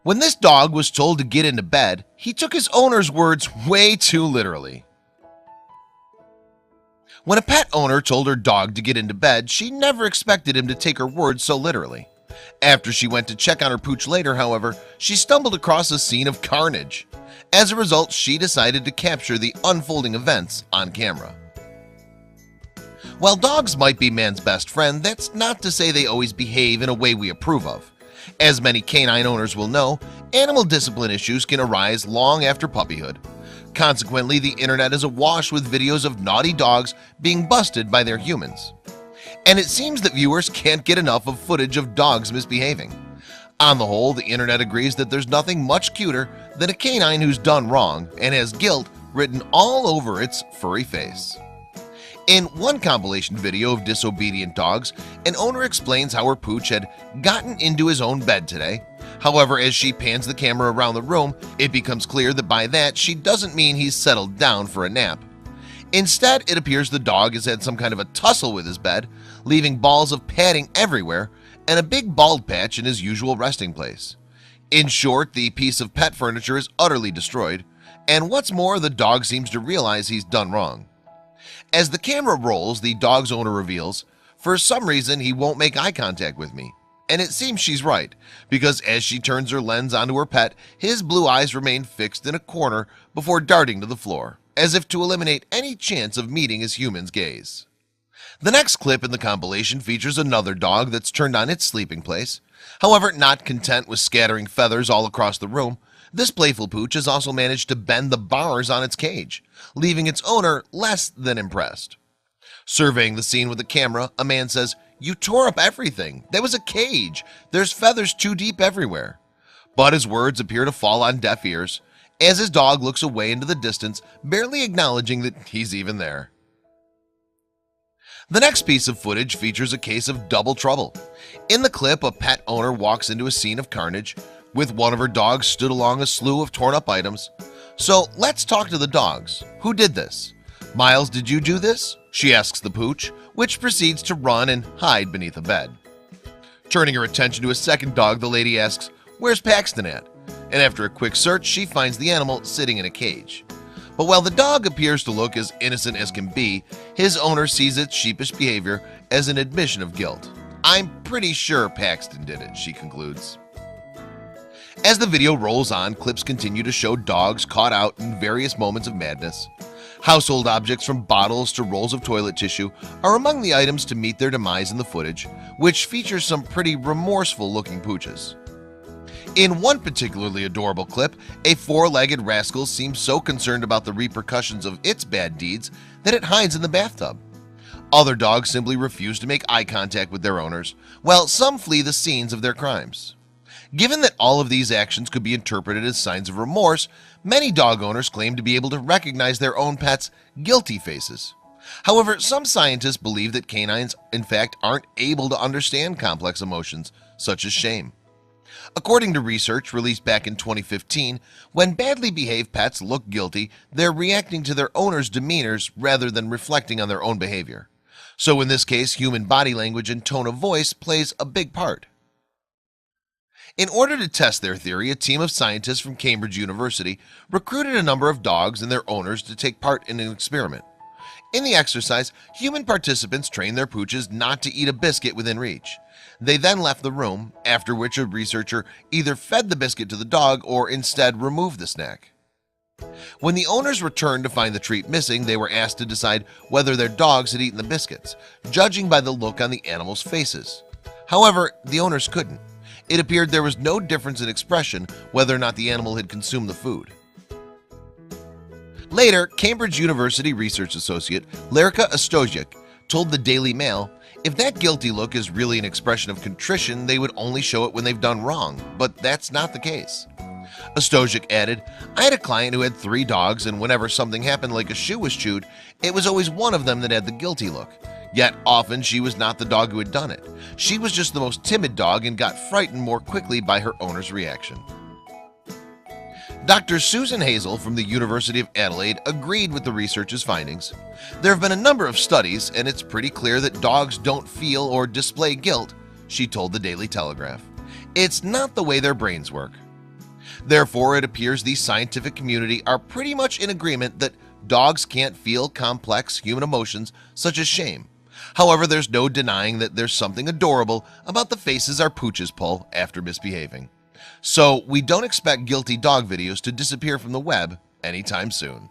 When this dog was told to get into bed, he took his owner's words way too literally. When a pet owner told her dog to get into bed, she never expected him to take her words so literally. After she went to check on her pooch later, however, she stumbled across a scene of carnage. As a result, she decided to capture the unfolding events on camera. While dogs might be man's best friend, that's not to say they always behave in a way we approve of. As many canine owners will know, animal discipline issues can arise long after puppyhood. Consequently, the internet is awash with videos of naughty dogs being busted by their humans. And it seems that viewers can't get enough of footage of dogs misbehaving. On the whole, the internet agrees that there's nothing much cuter than a canine who's done wrong and has guilt written all over its furry face. In one compilation video of disobedient dogs, an owner explains how her pooch had gotten into his own bed today. However, as she pans the camera around the room, it becomes clear that by that she doesn't mean he's settled down for a nap. Instead, it appears the dog has had some kind of a tussle with his bed, leaving balls of padding everywhere and a big bald patch in his usual resting place. In short, the piece of pet furniture is utterly destroyed, and what's more, the dog seems to realize he's done wrong. As the camera rolls, the dog's owner reveals, for some reason he won't make eye contact with me. And it seems she's right, because as she turns her lens onto her pet, his blue eyes remain fixed in a corner before darting to the floor, as if to eliminate any chance of meeting his human's gaze. The next clip in the compilation features another dog that's turned on its sleeping place. However, not content with scattering feathers all across the room, this playful pooch has also managed to bend the bars on its cage, leaving its owner less than impressed. Surveying the scene with a camera, a man says, "You tore up everything. That was a cage. There's feathers too deep everywhere." But his words appear to fall on deaf ears, as his dog looks away into the distance, barely acknowledging that he's even there. The next piece of footage features a case of double trouble. In the clip, a pet owner walks into a scene of carnage, with one of her dogs stood along a slew of torn up items. So let's talk to the dogs. Who did this? Miles, did you do this? She asks the pooch, which proceeds to run and hide beneath a bed. Turning her attention to a second dog, the lady asks, "Where's Paxton at?" And after a quick search, she finds the animal sitting in a cage. But while the dog appears to look as innocent as can be, his owner sees its sheepish behavior as an admission of guilt. "I'm pretty sure Paxton did it," she concludes. As the video rolls on, clips continue to show dogs caught out in various moments of madness. Household objects from bottles to rolls of toilet tissue are among the items to meet their demise in the footage, which features some pretty remorseful looking pooches. In one particularly adorable clip, a four-legged rascal seems so concerned about the repercussions of its bad deeds that it hides in the bathtub. Other dogs simply refuse to make eye contact with their owners, while some flee the scenes of their crimes. Given that all of these actions could be interpreted as signs of remorse, many dog owners claim to be able to recognize their own pets' guilty faces. However, some scientists believe that canines in fact aren't able to understand complex emotions such as shame. According to research released back in 2015, when badly behaved pets look guilty, they're reacting to their owner's demeanors rather than reflecting on their own behavior. So in this case, human body language and tone of voice plays a big part. In order to test their theory, a team of scientists from Cambridge University recruited a number of dogs and their owners to take part in an experiment. In the exercise, human participants trained their pooches not to eat a biscuit within reach. They then left the room, after which a researcher either fed the biscuit to the dog or instead removed the snack. When the owners returned to find the treat missing, they were asked to decide whether their dogs had eaten the biscuits, judging by the look on the animals' faces. However, the owners couldn't. It appeared there was no difference in expression whether or not the animal had consumed the food. Later, Cambridge University research associate Lerica Ostojic told the Daily Mail, "If that guilty look is really an expression of contrition, they would only show it when they've done wrong, but that's not the case." Ostojic added, "I had a client who had 3 dogs, and whenever something happened like a shoe was chewed, it was always one of them that had the guilty look. Yet often she was not the dog who had done it. She was just the most timid dog and got frightened more quickly by her owner's reaction." Dr. Susan Hazel from the University of Adelaide agreed with the research's findings. "There have been a number of studies, and it's pretty clear that dogs don't feel or display guilt," she told the Daily Telegraph. "It's not the way their brains work." Therefore, it appears the scientific community are pretty much in agreement that dogs can't feel complex human emotions such as shame. However, there's no denying that there's something adorable about the faces our pooches pull after misbehaving. So we don't expect guilty dog videos to disappear from the web anytime soon.